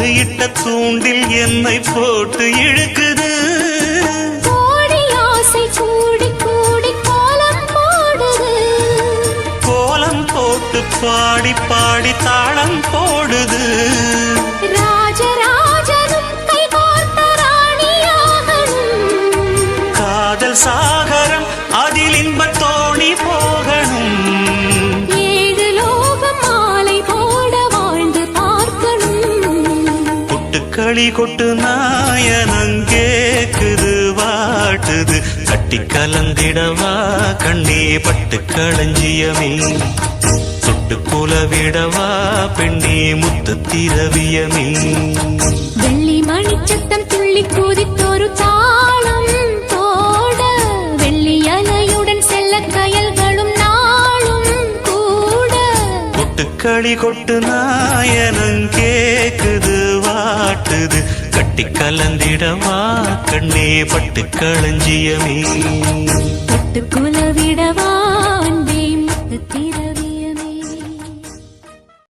தோடு இட்ட தூண்டில் என்னை போட்டு இழுக்குது. கோடி ஆசை கூடி கூடி கோலம் போடுது. கோலம் போட்டு பாடி பாடி தாளம் போடுது. ராஜராஜனும் கை கோர்த்த ராணியாகணும். காதல் சாகரம் அதில் இன்பத் தோணி போகணும். களி கொட்டு நாயனங்கேக்குது வாட்டுது. கட்டி கலந்திடவா கண்ணே பட்டு களஞ்சியமே. தொட்டு குலவிடவா பெண்ணே முத்து திரவியமே. வெள்ளி மணிச்சத்தம் துள்ளி குதித்தொரு தாளம் போட வெள்ளி அலையுடன் செல்ல கயல்களும் நாளும் கூட. கொட்டுக்களி கொட்டு நாயனங்கேக்குது வாட்டுது. கட்டி கலந்திடவா கண்ணே பட்டு களஞ்சியமே. தொட்டு குலவிடவா அன்பே முத்து